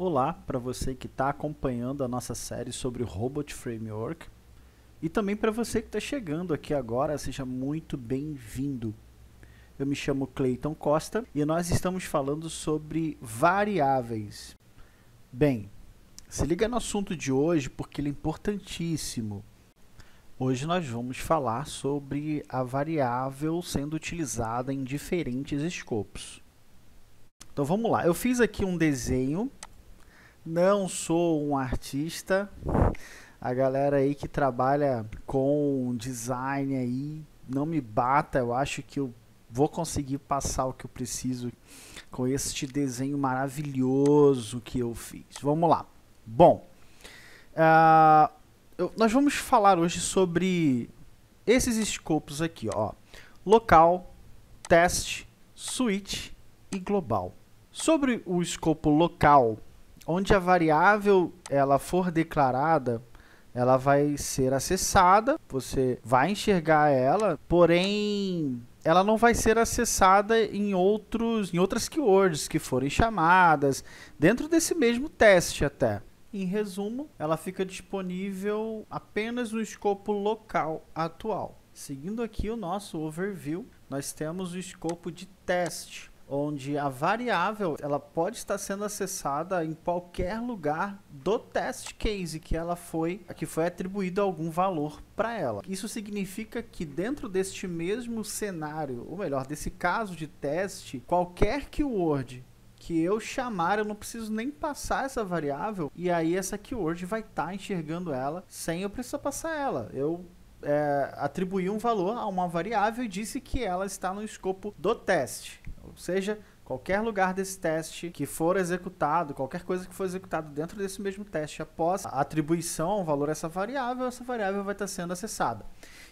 Olá para você que está acompanhando a nossa série sobre o Robot Framework e também para você que está chegando aqui agora, seja muito bem-vindo. Eu me chamo Cleiton Costa e nós estamos falando sobre variáveis. Bem, se liga no assunto de hoje porque ele é importantíssimo. Hoje nós vamos falar sobre a variável sendo utilizada em diferentes escopos. Então vamos lá, eu fiz aqui um desenho. Não sou um artista, a galera aí que trabalha com design aí, não me bata, eu acho que eu vou conseguir passar o que eu preciso com este desenho maravilhoso que eu fiz. Vamos lá. Bom, nós vamos falar hoje sobre esses escopos aqui, ó, local, teste, switch e global. Sobre o escopo local, onde a variável ela for declarada, ela vai ser acessada, você vai enxergar ela, porém ela não vai ser acessada em outras keywords que forem chamadas, dentro desse mesmo teste até. Em resumo, ela fica disponível apenas no escopo local atual. Seguindo aqui o nosso overview, nós temos o escopo de teste, onde a variável ela pode estar sendo acessada em qualquer lugar do test case que foi atribuído algum valor para ela. Isso significa que dentro deste mesmo cenário, ou melhor, desse caso de teste, qualquer keyword que eu chamar, eu não preciso nem passar essa variável, e aí essa keyword vai estar enxergando ela sem eu precisar passar ela. Eu atribuí um valor a uma variável e disse que ela está no escopo do teste. Ou seja, qualquer lugar desse teste que for executado, qualquer coisa que for executado dentro desse mesmo teste, após a atribuição a um valor a essa variável vai estar sendo acessada.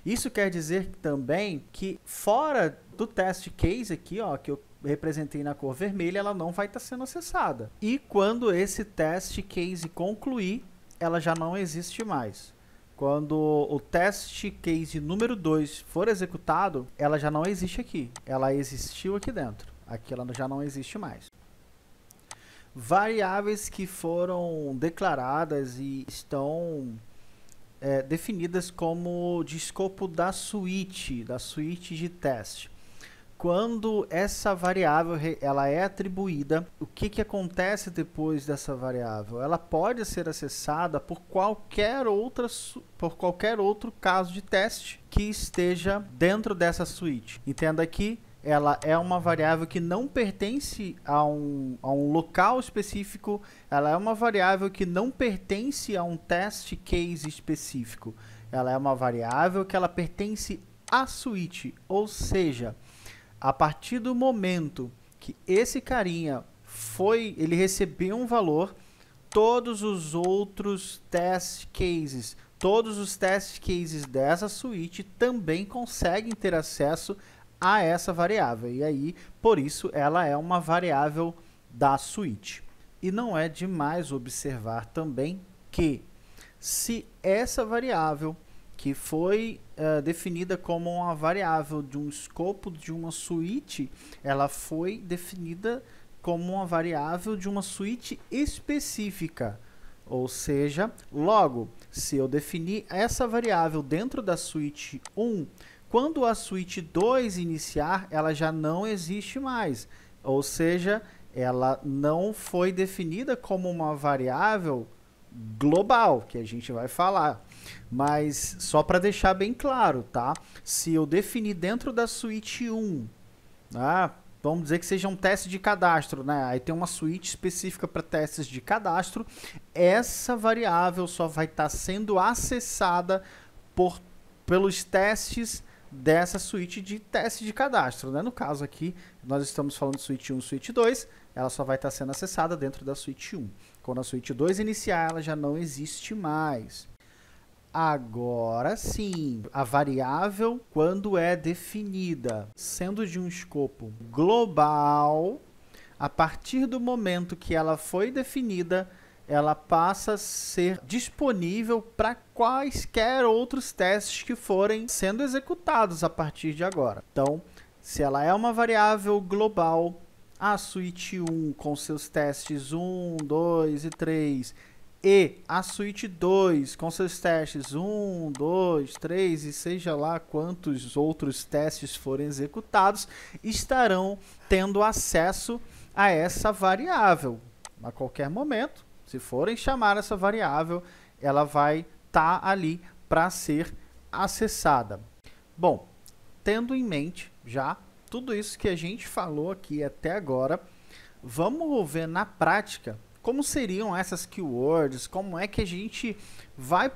Isso quer dizer também que fora do teste case aqui, ó, que eu representei na cor vermelha, ela não vai estar sendo acessada. E quando esse teste case concluir, ela já não existe mais. Quando o teste case número 2 for executado, ela já não existe aqui. Ela existiu aqui dentro. Aqui ela já não existe mais. Variáveis que foram declaradas e estão definidas como de escopo da suíte de teste. Quando essa variável ela é atribuída, o que acontece depois dessa variável? Ela pode ser acessada por qualquer outro caso de teste que esteja dentro dessa suíte. Entenda que ela é uma variável que não pertence a um local específico, ela é uma variável que não pertence a um test case específico. Ela é uma variável que ela pertence à suíte, ou seja, a partir do momento que esse carinha ele recebeu um valor, todos os outros test cases, todos os test cases dessa suíte também conseguem ter acesso a essa variável. E aí, por isso, ela é uma variável da suíte. E não é demais observar também que se essa variável que foi definida como uma variável de um escopo de uma suíte, ela foi definida como uma variável de uma suíte específica. Ou seja, logo, se eu definir essa variável dentro da suíte 1, quando a suíte 2 iniciar, ela já não existe mais. Ou seja, ela não foi definida como uma variável global, que a gente vai falar. Mas só para deixar bem claro, tá? Se eu definir dentro da suíte 1, vamos dizer que seja um teste de cadastro, né? Aí tem uma suíte específica para testes de cadastro. Essa variável só vai estar sendo acessada pelos testes dessa suíte de teste de cadastro, né? No caso aqui, nós estamos falando de suíte 1 e suíte 2, ela só vai estar sendo acessada dentro da suíte 1. Quando a suíte 2 iniciar, ela já não existe mais. Agora sim, a variável, quando é definida, sendo de um escopo global, a partir do momento que ela foi definida, ela passa a ser disponível para quaisquer outros testes que forem sendo executados a partir de agora. Então, se ela é uma variável global, a suíte 1 com seus testes 1, 2 e 3 e a suíte 2 com seus testes 1, 2, 3 e seja lá quantos outros testes forem executados, estarão tendo acesso a essa variável. A qualquer momento, se forem chamar essa variável, ela vai estar ali para ser acessada. Bom, tendo em mente já tudo isso que a gente falou aqui até agora, vamos ver na prática como seriam essas keywords, como é que a gente vai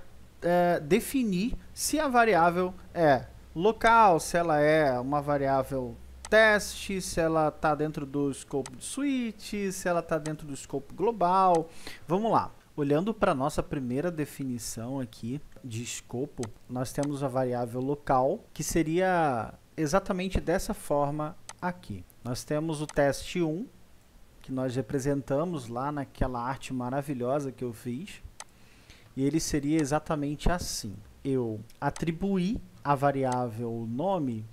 definir se a variável é local, se ela é uma variável teste, se ela está dentro do escopo de suíte, se ela está dentro do escopo global. Vamos lá. Olhando para a nossa primeira definição aqui de escopo, nós temos a variável local, que seria exatamente dessa forma aqui. Nós temos o teste 1, que nós representamos lá naquela arte maravilhosa que eu fiz, e ele seria exatamente assim. Eu atribuí à variável nome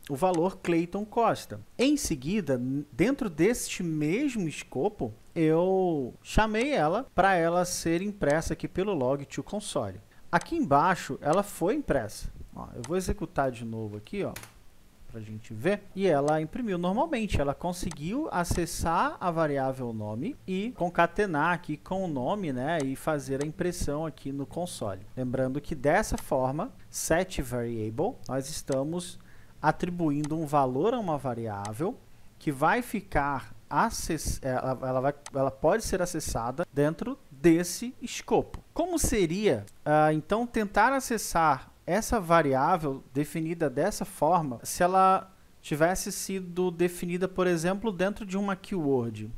o valor Clayton Costa. Em seguida, dentro deste mesmo escopo, eu chamei ela para ela ser impressa aqui pelo log to console. Aqui embaixo, ela foi impressa. Ó, eu vou executar de novo aqui, ó, para a gente ver. E ela imprimiu normalmente. Ela conseguiu acessar a variável nome e concatenar aqui com o nome, né, e fazer a impressão aqui no console. Lembrando que dessa forma, setVariable, nós estamos atribuindo um valor a uma variável que vai ficar ela pode ser acessada dentro desse escopo. Como seria, então, tentar acessar essa variável definida dessa forma se ela tivesse sido definida, por exemplo, dentro de uma keyword?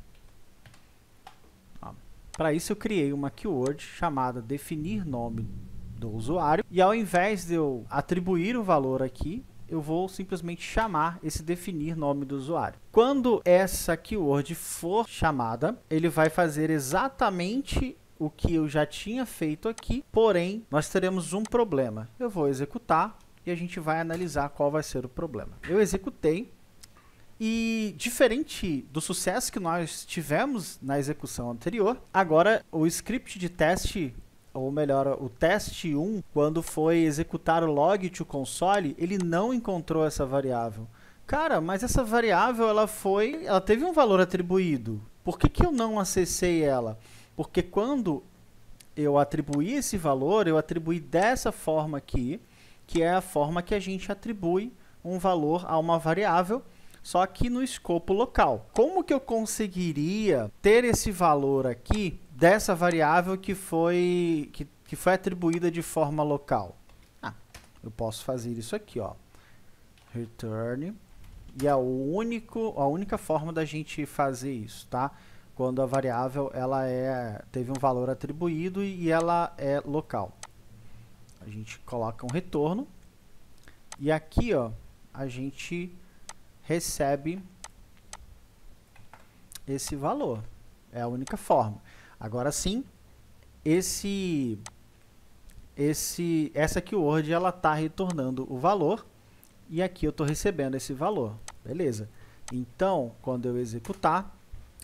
Para isso eu criei uma keyword chamada definir nome do usuário e ao invés de eu atribuir o valor aqui, eu vou simplesmente chamar esse definir nome do usuário. Quando essa keyword for chamada, ele vai fazer exatamente o que eu já tinha feito aqui, porém, nós teremos um problema. Eu vou executar e a gente vai analisar qual vai ser o problema. Eu executei e, diferente do sucesso que nós tivemos na execução anterior, agora o script de teste, ou melhor, o teste 1, quando foi executar o log to console, ele não encontrou essa variável. Cara, mas essa variável ela teve um valor atribuído. Por que eu não acessei ela? Porque quando eu atribuí esse valor, eu atribuí dessa forma aqui, que é a forma que a gente atribui um valor a uma variável, só que no escopo local. Como que eu conseguiria ter esse valor aqui dessa variável que foi atribuída de forma local? Eu posso fazer isso aqui, ó, return, e a única forma da gente fazer isso, tá? Quando a variável teve um valor atribuído e ela é local. A gente coloca um retorno e aqui, ó, a gente recebe esse valor. É a única forma. Agora sim, essa keyword ela está retornando o valor e aqui eu estou recebendo esse valor. Beleza. Então, quando eu executar,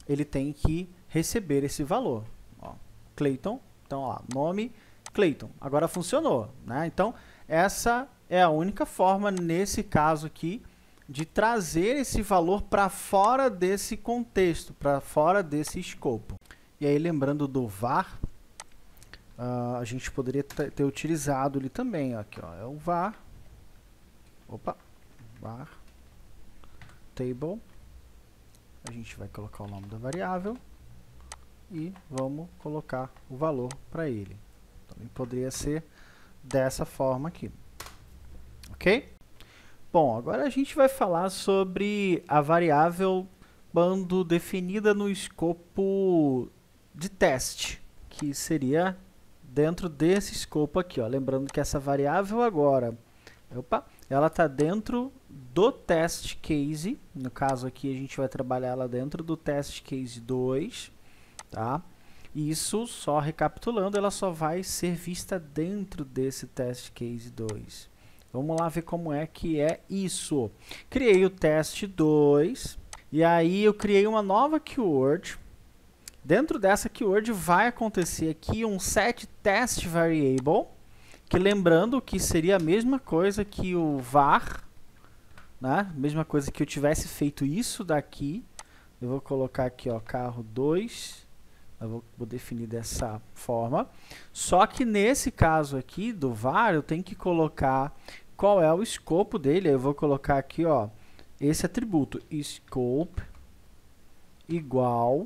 ele tem que receber esse valor. Ó, Clayton, então, ó, nome Clayton. Agora funcionou, né? Então, essa é a única forma, nesse caso aqui, de trazer esse valor para fora desse contexto, para fora desse escopo. E aí, lembrando do var, a gente poderia ter utilizado ele também. Aqui, ó, é o var, var table. A gente vai colocar o nome da variável e vamos colocar o valor para ele. Também poderia ser dessa forma aqui. Ok? Bom, agora a gente vai falar sobre a variável quando definida no escopo de teste, que seria dentro desse escopo aqui, ó. Lembrando que essa variável agora, ela está dentro do test case. No caso aqui a gente vai trabalhar ela dentro do test case 2, tá? Isso, só recapitulando, ela só vai ser vista dentro desse test case 2. Vamos lá ver como é que é isso. Criei o teste 2 E aí eu criei uma nova keyword. Dentro dessa keyword vai acontecer aqui um setTestVariable, que lembrando que seria a mesma coisa que o var, né? Mesma coisa que eu tivesse feito isso daqui. Eu vou colocar aqui, ó, carro 2. Eu vou definir dessa forma. Só que nesse caso aqui do var, eu tenho que colocar qual é o escopo dele. Eu vou colocar aqui, ó, esse atributo scope igual,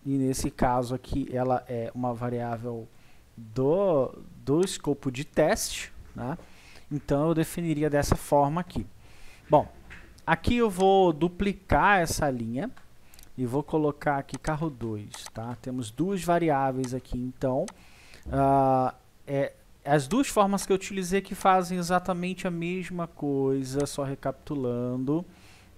e nesse caso aqui ela é uma variável do escopo de teste, né? Então eu definiria dessa forma aqui. Bom, aqui eu vou duplicar essa linha e vou colocar aqui carro 2, tá? Temos duas variáveis aqui, então as duas formas que eu utilizei que fazem exatamente a mesma coisa, só recapitulando,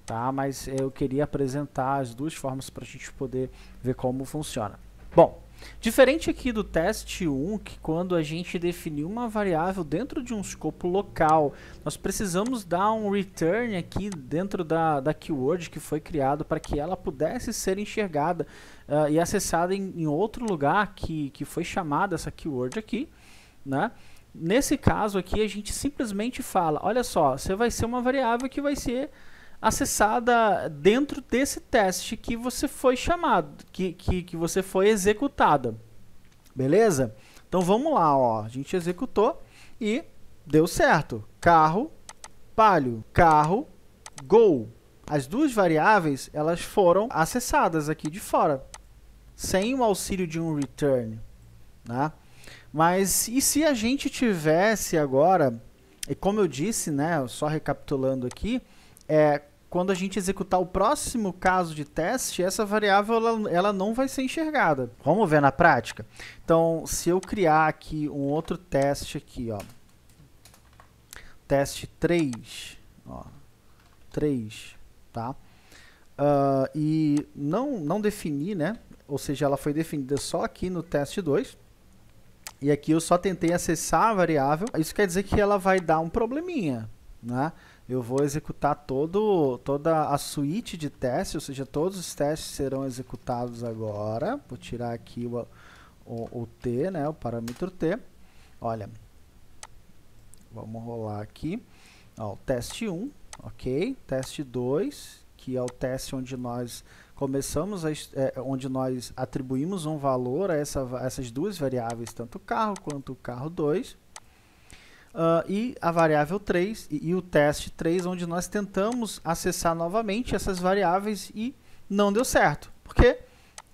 tá? Mas eu queria apresentar as duas formas para a gente poder ver como funciona. Bom, diferente aqui do teste 1, que quando a gente definiu uma variável dentro de um escopo local, nós precisamos dar um return aqui dentro da keyword que foi criado para que ela pudesse ser enxergada e acessada em outro lugar que foi chamada essa keyword aqui, né? Nesse caso aqui a gente simplesmente fala, olha só, você vai ser uma variável que vai ser acessada dentro desse teste que você foi chamado, que você foi executada. Beleza? Então vamos lá, ó. A gente executou e deu certo. Carro, Palio, carro, Gol. As duas variáveis, elas foram acessadas aqui de fora, sem o auxílio de um return, né? Mas e se a gente tivesse agora, e como eu disse, né, só recapitulando aqui, quando a gente executar o próximo caso de teste, essa variável ela não vai ser enxergada. Vamos ver na prática? Então, se eu criar aqui um outro teste aqui, ó, teste 3, ó, 3, tá? E não definir, né? Ou seja, ela foi definida só aqui no teste 2. E aqui eu só tentei acessar a variável. Isso quer dizer que ela vai dar um probleminha, né? Eu vou executar toda a suíte de testes, ou seja, todos os testes serão executados agora. Vou tirar aqui o t, né, o parâmetro t. Olha, vamos rolar aqui. Ó, o teste 1, ok. Teste 2, que é o teste onde nós começamos, onde nós atribuímos um valor a essas duas variáveis, tanto o carro quanto o carro 2. E a variável 3 e o teste 3, onde nós tentamos acessar novamente essas variáveis e não deu certo. Porque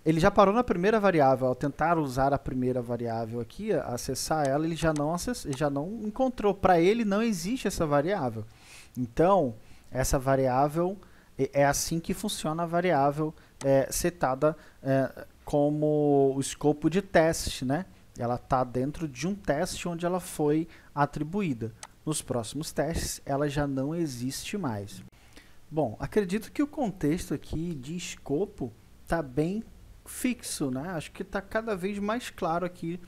ele já parou na primeira variável. Ao tentar usar a primeira variável aqui, acessar ela, ele já não encontrou. Para ele não existe essa variável. Então, essa variável é assim que funciona a variável setada como o escopo de teste, né? Ela está dentro de um teste onde ela foi atribuída. Nos próximos testes, ela já não existe mais. Bom, acredito que o contexto aqui de escopo está bem fixo, né? Acho que está cada vez mais claro aqui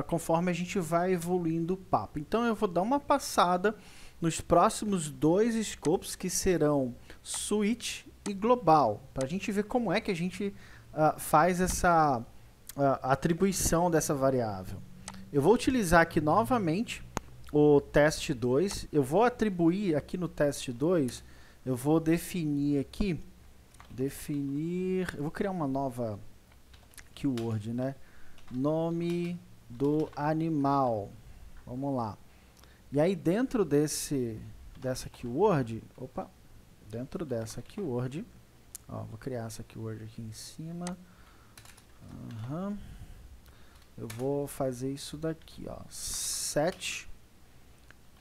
conforme a gente vai evoluindo o papo. Então, eu vou dar uma passada nos próximos dois escopos, que serão Switch e Global, para a gente ver como é que a gente faz essa atribuição dessa variável. Eu vou utilizar aqui novamente o teste 2. Eu vou atribuir aqui no teste 2, eu vou definir aqui, eu vou criar uma nova keyword, né? Nome do animal. Vamos lá. E aí dentro dessa keyword, ó, vou criar essa keyword aqui em cima. Eu vou fazer isso daqui, ó, set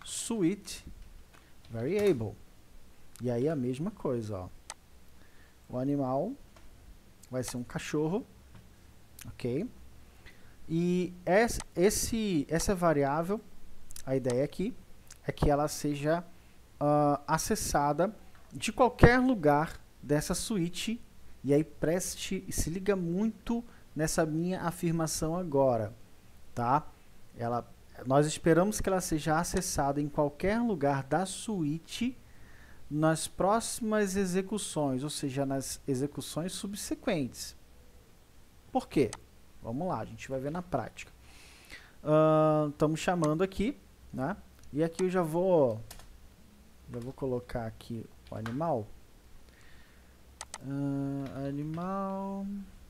switch variable. E aí a mesma coisa, ó. O animal vai ser um cachorro, ok? E essa variável, a ideia aqui é que ela seja acessada de qualquer lugar dessa suíte. E aí se liga muito nessa minha afirmação agora, tá? Nós esperamos que ela seja acessada em qualquer lugar da suíte, nas próximas execuções, ou seja, nas execuções subsequentes. Por quê? Vamos lá, a gente vai ver na prática. Estamos chamando aqui, né? E aqui eu já vou colocar aqui o animal. Animal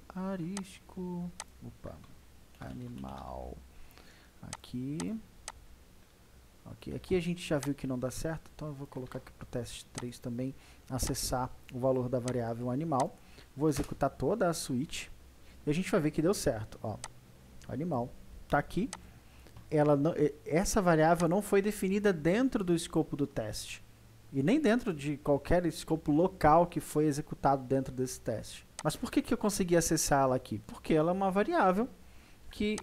arisco. Opa, animal. Aqui. Ok, aqui a gente já viu que não dá certo, então eu vou colocar aqui para o teste 3 também acessar o valor da variável animal. Vou executar toda a switch e a gente vai ver que deu certo. Ó, animal está aqui. Essa variável não foi definida dentro do escopo do teste e nem dentro de qualquer escopo local que foi executado dentro desse teste. Mas por que eu consegui acessar ela aqui? Porque ela é uma variável que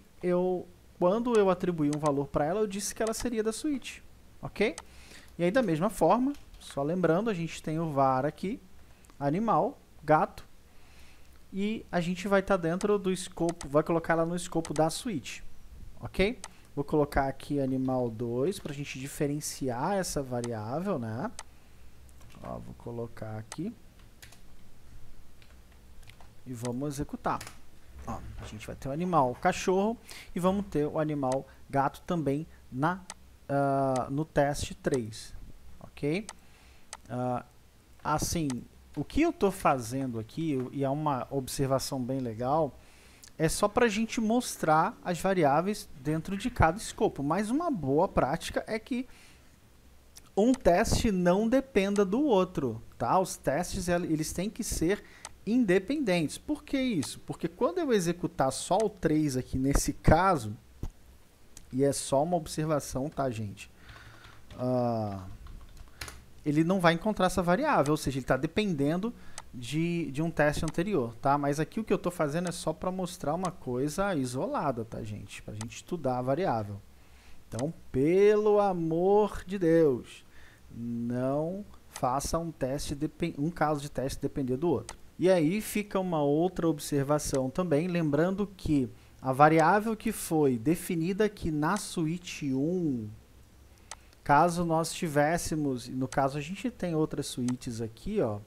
quando eu atribuí um valor para ela, eu disse que ela seria da switch, ok? E aí, da mesma forma, só lembrando, a gente tem o var aqui, animal, gato, e a gente vai estar dentro do escopo, vai colocar ela no escopo da switch, ok? Vou colocar aqui animal 2 para a gente diferenciar essa variável, né? Ó, vou colocar aqui e vamos executar. Ó, a gente vai ter o animal cachorro e vamos ter o animal gato também no teste 3, ok? Assim, o que eu estou fazendo aqui, e é uma observação bem legal, é só para a gente mostrar as variáveis dentro de cada escopo, mas uma boa prática é que um teste não dependa do outro, tá? Os testes eles têm que ser independentes. Por que isso? Porque quando eu executar só o 3 aqui nesse caso, e é só uma observação, tá, gente? Ele não vai encontrar essa variável, ou seja, ele está dependendo de um teste anterior, tá? Mas aqui o que eu estou fazendo é só para mostrar uma coisa isolada, tá, gente? Para a gente estudar a variável. Então, pelo amor de Deus, não faça um caso de teste depender do outro. E aí fica uma outra observação também, lembrando que a variável que foi definida aqui na switch 1, caso nós tivéssemos, no caso a gente tem outras switches aqui, ó,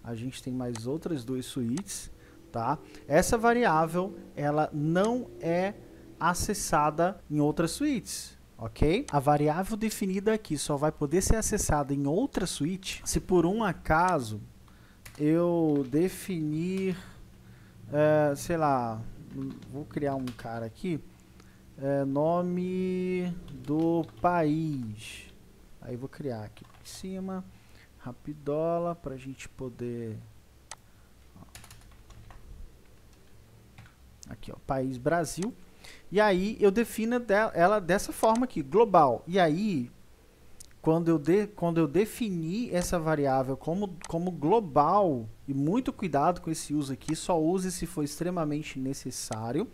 a gente tem mais outras duas switches, tá? Essa variável, ela não é acessada em outras switches, ok? A variável definida aqui só vai poder ser acessada em outra switch se por um acaso eu definir, sei lá, vou criar um cara aqui, nome do país, aí vou criar aqui em cima, rapidola, para a gente poder, aqui ó, país Brasil, e aí eu defino ela dessa forma aqui, global, e aí quando eu definir essa variável como global, e muito cuidado com esse uso aqui, só use se for extremamente necessário,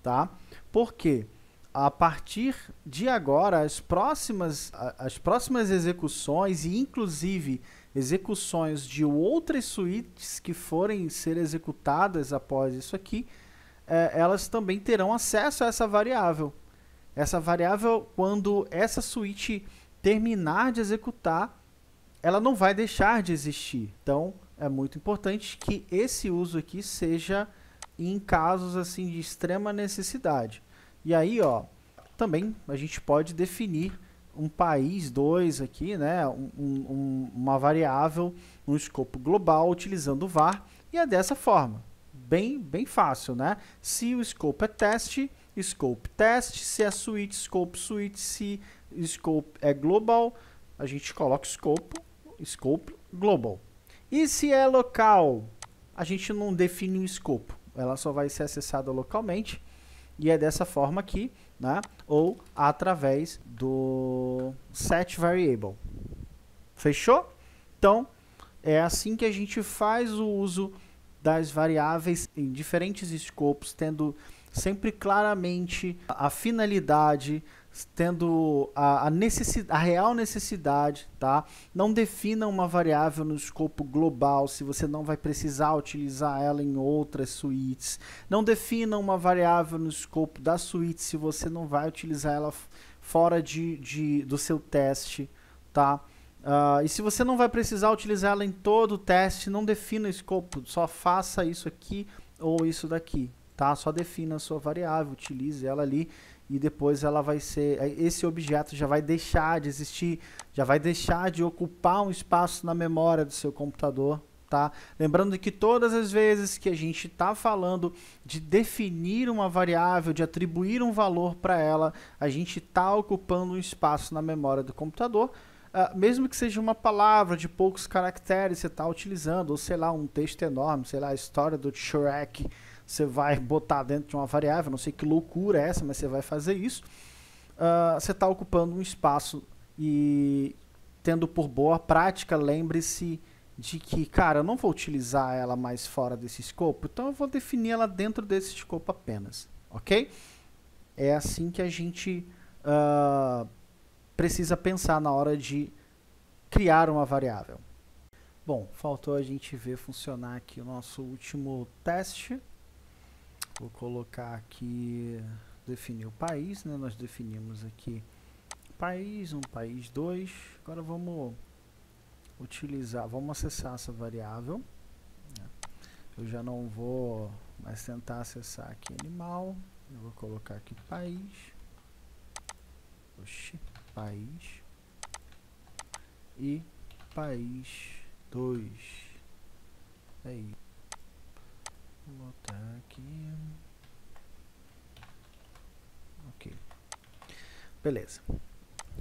tá? Porque a partir de agora, as próximas execuções, e inclusive execuções de outras suítes que forem ser executadas após isso aqui, elas também terão acesso a essa variável. Essa variável, quando essa suíte terminar de executar, ela não vai deixar de existir. Então, é muito importante que esse uso aqui seja em casos assim de extrema necessidade. E aí, ó, também a gente pode definir um país 2 aqui, né, uma variável, um escopo global utilizando o var, e é dessa forma. Bem fácil, né? Se o escopo é teste, scope teste, se é switch, scope, se scope é global, a gente coloca scope global. E se é local, a gente não define um escopo, ela só vai ser acessada localmente, e é dessa forma aqui, né? Ou através do set variable. Fechou? Então, é assim que a gente faz o uso das variáveis em diferentes escopos, tendo sempre claramente a finalidade, tendo a real necessidade, tá? Não defina uma variável no escopo global se você não vai precisar utilizar ela em outras suítes. Não defina uma variável no escopo da suíte se você não vai utilizar ela fora do seu teste, tá? E se você não vai precisar utilizar ela em todo o teste, não defina o escopo, só faça isso aqui ou isso daqui, tá? Só defina a sua variável, utilize ela ali e depois ela vai ser, esse objeto já vai deixar de existir, já vai deixar de ocupar um espaço na memória do seu computador, tá? Lembrando que todas as vezes que a gente está falando de definir uma variável, de atribuir um valor para ela, a gente está ocupando um espaço na memória do computador. Mesmo que seja uma palavra de poucos caracteres, você está utilizando, ou sei lá, um texto enorme, sei lá, a história do Shrek, você vai botar dentro de uma variável, não sei que loucura é essa, mas você vai fazer isso. Você está ocupando um espaço e tendo por boa prática, lembre-se de que, cara, eu não vou utilizar ela mais fora desse escopo, então eu vou definir ela dentro desse escopo apenas, ok? É assim que a gente precisa pensar na hora de criar uma variável. Bom, faltou a gente ver funcionar aqui o nosso último teste. Vou colocar aqui, definir o país, né? Nós definimos aqui país 1, país 2. Agora vamos utilizar, vamos acessar essa variável. Eu já não vou mais tentar acessar aqui animal. Eu vou colocar aqui país. Oxi, país. E país 2. Aí. Vou botar aqui. Ok. Beleza.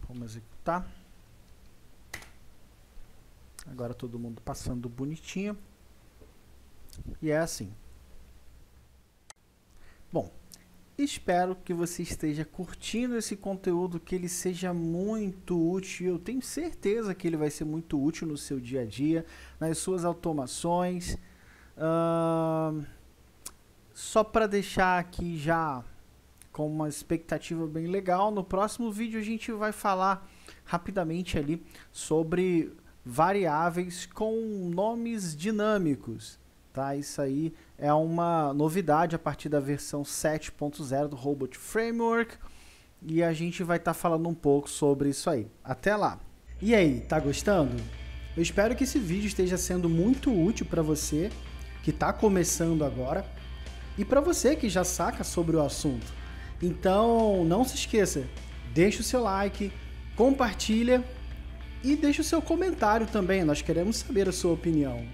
Vamos executar. Agora todo mundo passando bonitinho. E é assim. Bom, espero que você esteja curtindo esse conteúdo, que ele seja muito útil. Eu tenho certeza que ele vai ser muito útil no seu dia a dia, nas suas automações. Só para deixar aqui já com uma expectativa bem legal, no próximo vídeo a gente vai falar rapidamente ali sobre variáveis com nomes dinâmicos. Tá? Isso aí é uma novidade a partir da versão 7.0 do Robot Framework e a gente vai estar falando um pouco sobre isso aí. Até lá! E aí, tá gostando? Eu espero que esse vídeo esteja sendo muito útil para você que está começando agora e para você que já saca sobre o assunto. Então, não se esqueça, deixa o seu like, compartilha e deixa o seu comentário também, nós queremos saber a sua opinião.